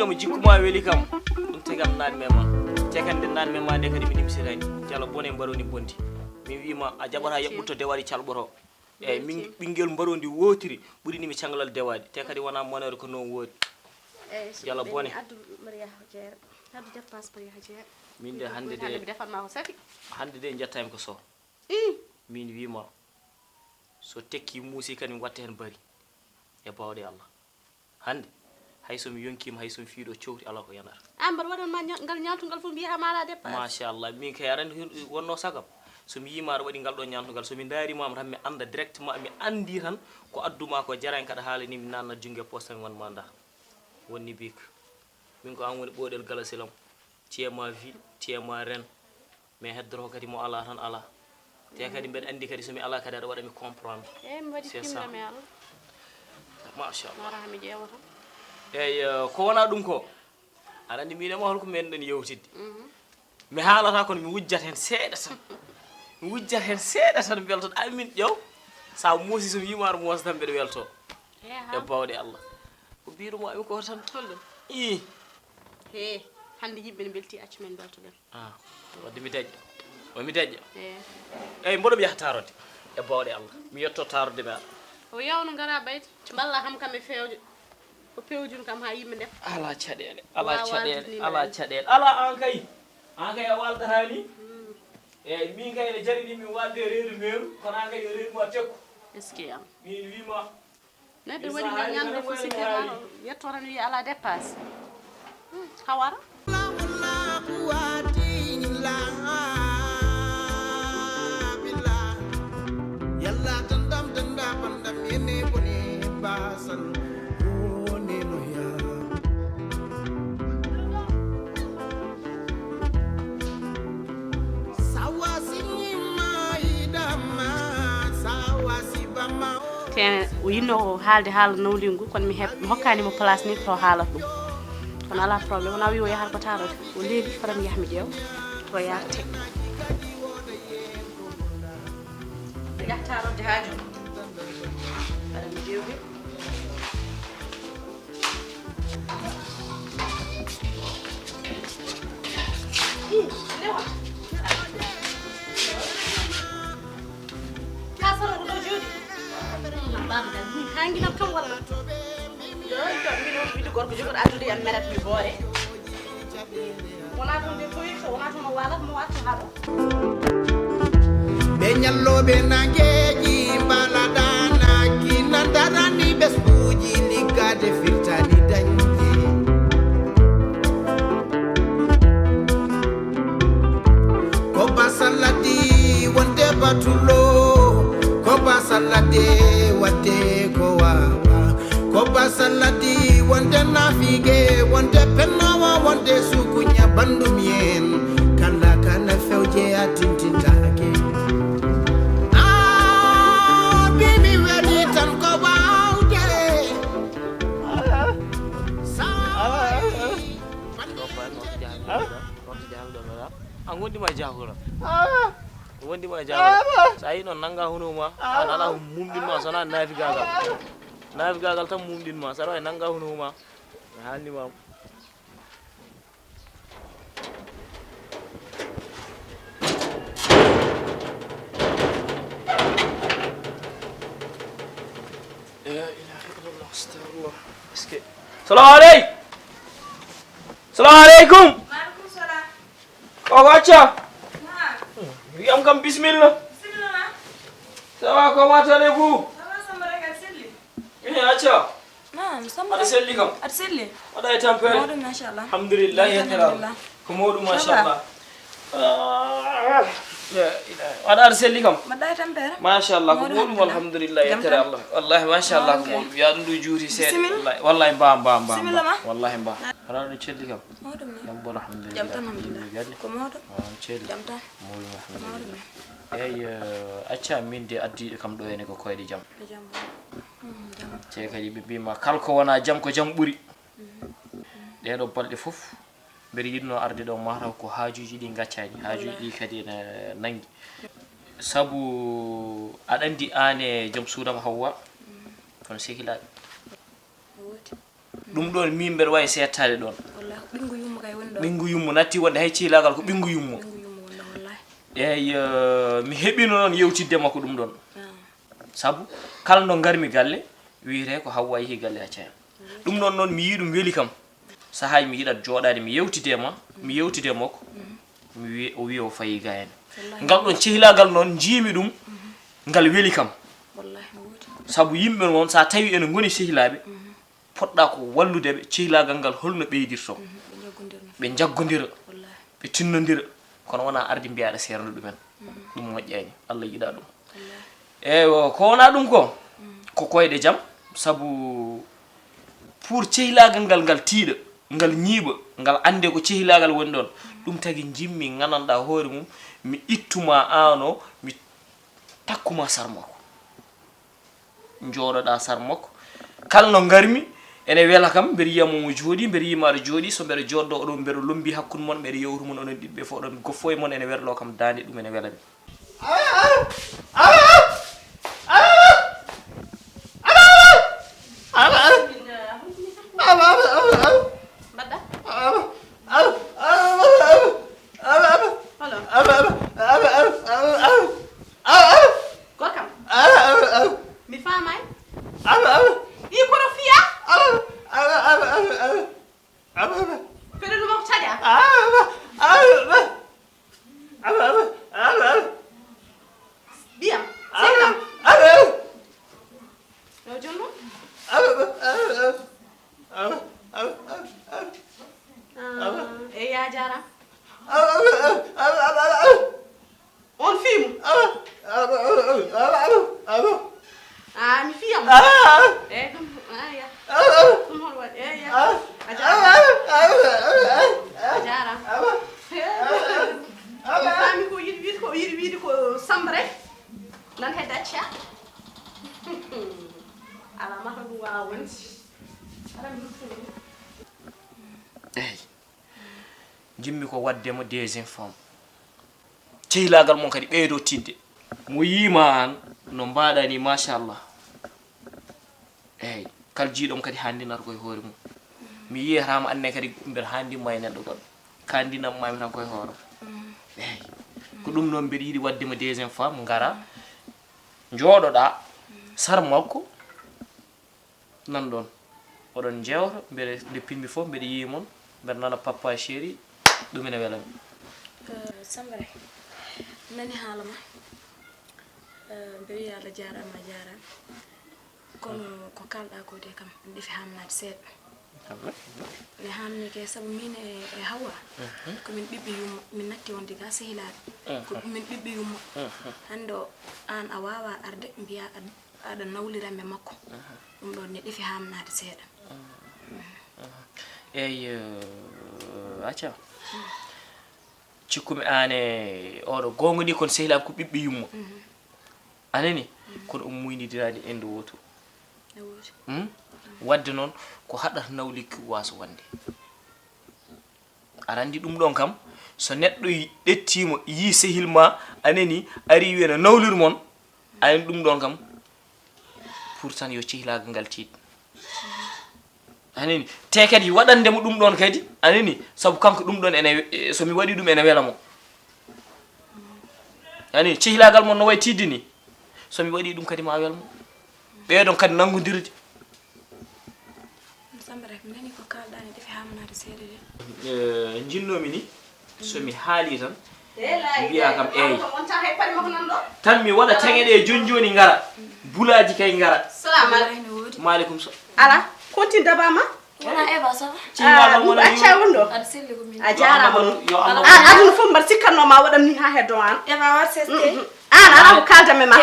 mo jikkuma weli kam dum tegam nan mema tekande nan mema de kadi mi nimsirani jalo bone baroni bondi mi wima a jabata yabbutto dewadi calboto e min bingel barondi wotiri buri ni mi cangalal dewadi te kadi wana monere ko non wodi jalo bone addu mariya jeer addu dépense pour ya jeer min de hande de defarma ko safi hande de jettaymi ko so min wima so tekki muusi kan mi watta hen bari e bawde Allah hande hayso mi yonkima hayso mi fiido ciowti ala ko yanata ambar wadon ma ngal nyaltungal fu biya mala dépense masha Allah min kay arande wonno sagam so mi yima wadi ngal do nyaltungal so mi daari mam tan mi anda directement mi andi tan ko adduma ko jaran kada haalani mi nanna junge poste mi won manda wonni bik min ko an woni bodel galasilam tiema ville tiema ren mais heddoro kadi mo ala tan ala te kadi ben andi kadi so mi ala kadi ada wada mi comprendre mi wadi timna mi ala masha Allah mara mi jewata ko wona dum ko arandi mi dama holko men den yewtidde mi haalata kon mi wujjat hen seeda tan mi wujjat hen seeda tan belto amin ƴew sa muusi so yimar mo tan be welto e bawde Allah ko biiru mo ko tan tollem he hande yimbe ne belti accu men belto den wadde mi dejja mi dejja mboɗo mi yaha tarode e bawde Allah mi yetto tarode me o yawno ngara bayt balla kam kam e fewje o pewjun kam ha yimbe def ala caɗele ala caɗele ala an kay a waldata ni eyyi min kay ne jarani mi wadde reedu meru kono an kay yo reedu mo tekko est ce que am min wima neddo wadi ngal nyande fu sikirano yetto tan wi ala dépasse hawara tene o yinno haalde haala Nawligu kono mi hokkani mo place ni to haalata dum kono ala problème wona wi o yahata ko tarode o leeli fara mi yaha mi ƴeew to yarte yaha tarode haaju fara mi ƴeewi lewa kasara ko do jodi hangi nam kam wala yo to mi do bidu gorko jogo addude en meret mi boore wala don de boyi so wala to wala mo watta hado be nyallobe nangeji baladana kinandarani besbuji ligade filtani danji ko basalati wonde batulo ko basalati wate ko wawa ko basalati wonde nafige wonde pennawa wonde sukunya bandumien kala kana fewje atintintake bibi wedi tan ko bawde ngondi ma jahura wondi ma jahura sai non nanga hunuma ala mumdin ma sona navigagal tan mumdin ma sara nanga hunuma halni ma la ilaha illallah astaghfirullah eske Assalamu alaikum Waalaikum salam. Ko wacca Nah, kam bismillah bismillah. ça va comment allez-vous Ça va Samba Raky selli. acca Nah, Samba aɗa selli kam At selli. waɗa e tampere Modu mashallah. alhamdulillah yetera ko moɗum machallah waɗa aɗa selli kam Madai tampere. machallah ko moɗum alhamdulillah yettere Allah wallahi machallah ko moɗum yaɗum ɗo juuti seeɗa wallahi mba wallahi mba aɗa ɗo celli kam Modu mi. jam bon alhamdulillah Jam tan alhamdulillah. gadi Ko modu. celli Jam tan. moɗum alhamdulillah Modu mi. eyyi acca min de addiɗo kam ɗo ene ko koyɗe jam Jam. Jam. te kadi ɓe mbima kala ko wona jam ko jam ɓuuri ɗeɗo balɗe fof mbeɗa yiɗno arde ɗo mataw ko haajuji ɗi gaccani haajuji ɗi kadi ene nangi sabu aɗa andi an e joom suudam Hawwa kono sehilaɓe Woti. dum don mi mber way settade don wallahi bingu yummu kay woni do bingu yummu natti wonde hay cilagal ko bingu yummu wallahi mi hebino non yewtidde makko dum don sabu kala no garmi galle wiire ko hawwa yi galle acca dum non non mi yidum weli kam sahay mi yida jodade mi yewtide makko mi wi o wi o fayi gayen ngal don cilagal non jimi dum ngal weli kam wallahi sabu yimbe non sa tawi en ngoni cihlabe podda ko wallude be cihlagal ngal holno beydirto be jaggondira be tinnondira kono wona ardi biyaade serno dumen dum mojjani Allah yida dum ko wona dum ko koyde jam sabu pour cihlagal ngal tiida ngal nyiba ngal ande ko cihlagal woni don dum tagi jimmi gananda hoore mum mi ittuma ano mi takkuma sarmako njoododa sarmako kala no garmi ene wela kam ber yiyamo mo jodi ber yimaro jodi so ber joddo o ber lombi hakkun mon ber yewru mon onon dibbe fo don goffoy mon ene werlo kam dande dum ene wela jimmi ko wadde mo deuxième femme cihlagal mon kadi beydo tidde mo yima an no mbaadani machallah kal jiidom kadi handinar koy hoore mum mi yiyatama anne kadi ber handi may neddo god kandinam mami tan koy hooro ko dum non ber yidi wadde mo deuxième femme ngara jododa sar makko nan don odon jewto bere de pimbi fo bere yimon ber nana papa chéri dum ene welam Samba Raky nani halama be yalla jarama kono ko kalda ko de kam defi hamnade seet le hamni ke sabu min e hawa ko min bibbi yum min natti wonde ga sehilaade ko min bibbi yum hando an a wawa arde biya ada nawlirambe makko dum don ne defi hamnade seeda acca cikkumi ane oɗo gongoni kon sehilaɓe ko ɓiɓɓe yummo anani kono o muynidirani ende woto wadde noon ko haɗata Nawligu waso wande aɗa andi ɗum ɗon kam so neɗɗo ɗettimo yi sehil ma anani ari wiyeno nawlir mon ani ɗum ɗon kam pour tan yo cihlagal ngal tiid anani te kadi waɗandemo ɗum ɗon kadi anani sabu kanko ɗum ɗon ene somi waɗi ɗum ene welamo ani cihlagal mon no way tiddini somi waɗi ɗum kadi ma welmo ɓeɗon kadi nangodirde Samba Raky nani ko kaldani defi hamnade seede de jinnomi ni somi haali tan biya kam tan mi waɗa taŋeɗe joni ngara bulaji kay ngara salamu aleykum maaleykum salam ala continue dabama wala eba ça cihlagal mon acca wondo ad selli ko min a jarama yo Allah aduna fof mbar sikkanno ma waɗam ni ha heddo an eba war seste an ala ko kaldame ma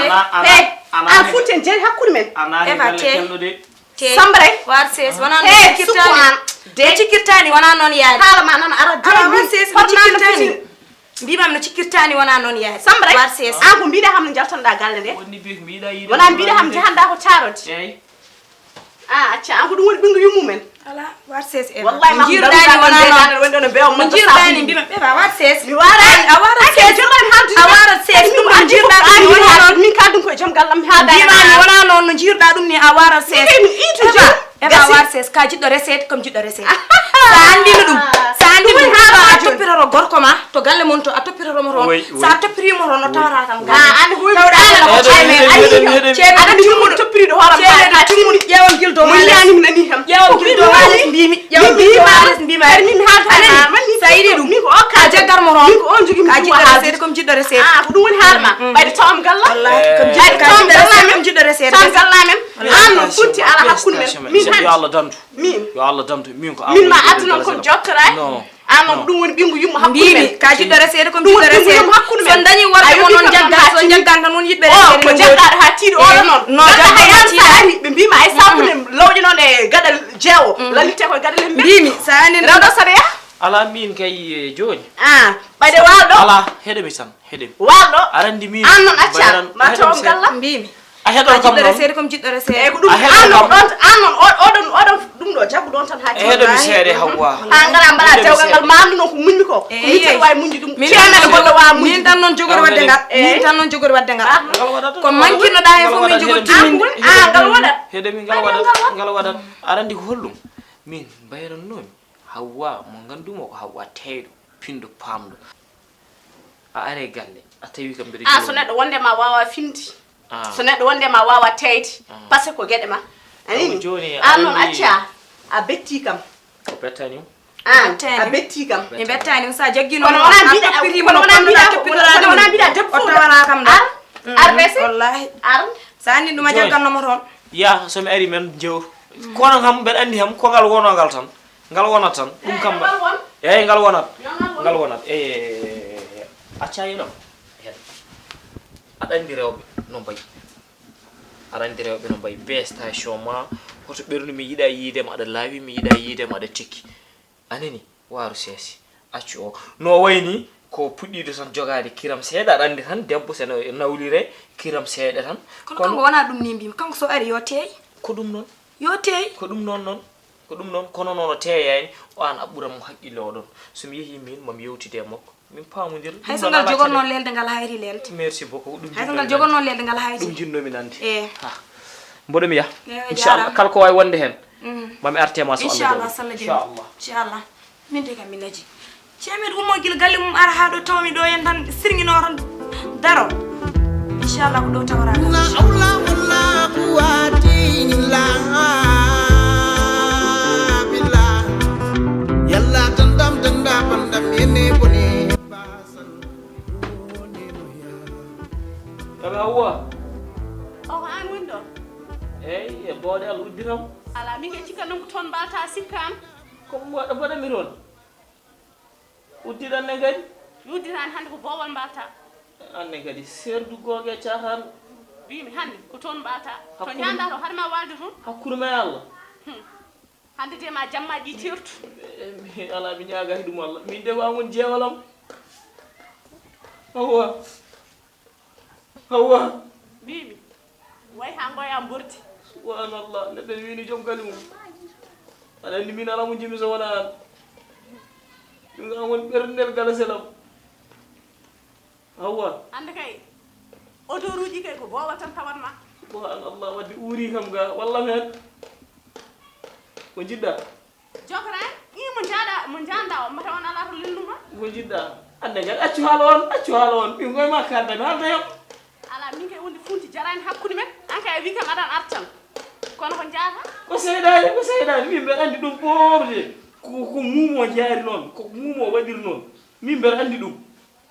an funten jeeri hakkude men Eva, te. Samba Raky war ses wana no Hey, cikirtani sukuan. de cikirtani wana non yaade haala ma nana ara ara war ses ko cikirtani mbimam no cikirtani wana non yaade Samba Raky war ses an ko mbiɗa ham no jaltanɗa galle nde wonni bi mi yiɗa yiide wona mbiɗa ham jahanda ko tarode eyi acca an ko ɗum woni ɓingu yummumen ala war ses e wallahi ma jirdani wana non wonɗon bewa mo jirdani mbimam eba war ses mi wara a wara ses a wara ses ɗum ɗum jirɗa ɗum wona non min kaldum koye joom gallam mi haada mbimami wona non no jirɗa ɗum ni a wara ses mi itu jam eba war ses ka jiddo reset comme jiddo reset sa andi dum sa andi dum ha toppiroro gorko ma to galle mon to a toppiroro mo ron sa toppirimo ron no tawra kam galle andi ko tawda ko ayme ali cebe andi tumudo toppirido horam ka tumudo yewon gildo ma yani mi nani ham yewon gildo ma mbimi yewon gildo ma mbima min halta man sa yidi dum ko ka jagar mo ron ko on jogi mi ka jiddo reset comme jiddo reset ko dum woni halma bayde tawam galla wallahi comme jiddo reset tam galla men an futti ala hakkunde men min yo Allah damtu min yo Allah damtu min ko min ma aduna ko jottora an dum woni bingu yumma hakkunde men ka jiddo reset comme jiddo reset son dañi worbe mo non jagga so jaggan tan won yidbe reset ko jaggaade ha tiido o non jagga be bima ay sabune lawji non e gadal jeewo lalite ko gadal men bimi sa ani rawdo sabe ala min kay joni bayde waldo ala hedemi tan hedemi waldo arandi min an non acca ma taw galla bimi a hedo kam jiddo reset comme jiddo reset e ko dum an non odon dum do jaggu don tan ha hedo mi seede hawa ha ngara mbala tewgal ngal mamdu non ko munni ko mi tan way munji dum ceena gollo wa munji min tan non jogor wadde ngal min tan non jogor wadde ngal ko mankino da e fu min jogo timinde ngal wadat hedemi ngal wadat arandi ko hollum min bayran non hawa mo gandumo ko hawa teydo pindo pamdo a are galle a tawi kam beri so neddo wonde ma wawa findi so neddo wonde ma wawa teyde parce que ko gede ma ani joni non acca a betti kam ko bettani a betti kam e bettani sa jaggino no wona bida pirimo no wona bida debbo o tawara kam da arbese wallahi sa andi duma jagganno mo ton ya so mi ari men jew kono kam ben andi ham ko gal wono gal tan ngal wonat tan dum kam ngal wonat acca yino aɗa andi rewɓe no mbayi aɗa andi rewɓe no mbayi be station ma hoto ɓernu mi yiɗa yiidema aɗa laawi mi yiɗa yiidema aɗa tekki anani waaru seesi accu o no wayni ko puɗɗiɗo tan jogade kiram seeɗa aɗa andi tan debbo seno nawlire kiram seeɗa tan kono kanko wona ɗum ni mbimi kanko so ari yo teey ko ɗum noon yo teey ko ɗum noon ko ɗum noon kono noon o teeyani o an a ɓuram mo haqqille o ɗon somi yeehi min mami yewtide makko min paamodir hay so ngal jogonno lelde ngal hayri lelde merci beaucoup ɗum hay so ngal jogonno lelde ngal hayri ɗum jinnomi nande ha mboɗo mi ya inchallah kala ko wawi wonde hen mami artema so inchallah sallah inchallah min de kam mi naji ceemed ummo gila galle mum ara ha ɗo tawmi ɗo hen tan sirguino tan daro inchallah ko ɗo tawara Hawa an woni ɗo eyyi e boode Allah uddiram ala min ke cikka non ko toon mbalta sikkam ko mbaɗami toon uddiɗanne kadi uddirani hannde ko boowal mbalta anne kadi serdu googue catan wimi hannde ko toon mbalta to ñanda to haɗema walde toon hakkude ma Allah hannde de ma jammaji tertu ala mi ñagaki ɗum Allah min de wamon jeewalam Hawa wimi way ha goya mbordi subhanallah neɗɗo wini joom gali mum aɗa andi min ala mo jimi so wona an ɗum an woni ɓerdel gala selam Hawa hande kay odeur uji kay ko boowa tan tawatma subhanallah wadde uuri kam ga walla men ko jiɗɗa jokra mo janda o mata on ala to linduma ko jiɗɗa ande kadi accu haala on min koye ma kardami halta yam ala min kay wonde funti jarani hakkude men an kay wi kam aɗan artan kono ko jaata ko seeɗani min mbeɗa andi ɗum ɓorde ko muumo jaari noon ko muumo waɗiri noon min mbeɗa andi ɗum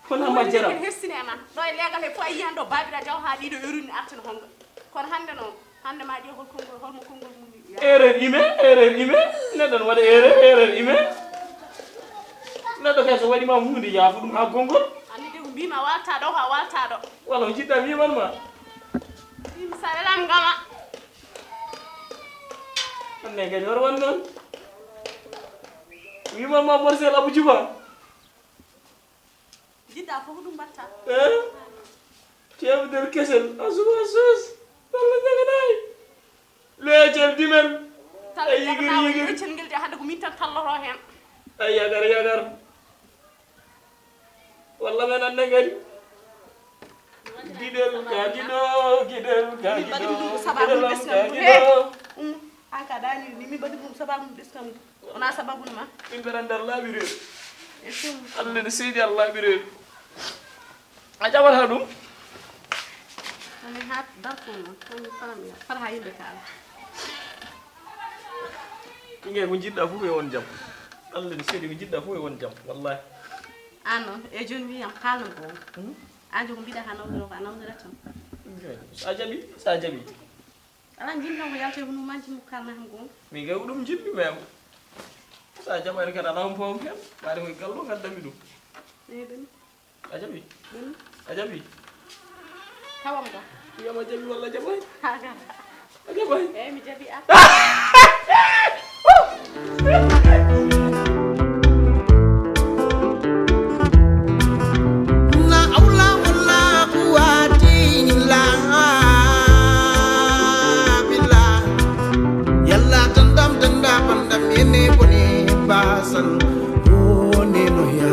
kono ma jaram hersine ma ɗo e leegal he fof a yiyan ɗo babira jaw ha ɗiɗo yoruni artane honga kono hande noon hande ma ƴew holmo konngol mum erreur ime neɗɗo no waɗa erreur ime neɗɗo kay so waɗima hunde yaafu ɗum ha gongol andi de ko mbima walta ɗo ha walta ɗo walla ko jiɗɗa wimanma wimi sa welam gama anne kadi hoto wan noon wimanma morsel abou djouba jiɗɗa fof ko ɗum mbatta temedere kesel asuus walla jaganayi leecel dimen ay yigir weccel ngel de hande ko min tan talloto hen ay yagar walla men anne kadi giɗel kajiɗo haka dani ni mi badi bum sababu diskam ona sababu ma min berandar laabi reer efum Allah ne seydi Allah laabi reer a jaɓata ɗum ani hat darkuno tan faram ya farha yimɓe kala ɓinguel ko jiɗɗa fof e won jaam Allah ne seydi ko jiɗɗa fof e won jaam wallahi an noon e joni wiyam haalno goo an joko mbiɗa ha nawdiro ko a nawdira tan sa jaɓi ala jinɗon ko yalte hono manji mo kalna ham goo min kay ko ɗum jiɗmi mem sa jaɓani kadi ala on fawam hen waade koye gallo gaddami ɗum eɗen a jaɓi a jaɓi tawam ga wiyama jaɓi walla jaɓani haga a jaɓani eyyi mi jaɓi a na awla wala quwati illa billah yalla tandam tanda pandam yene boni basan woni no ya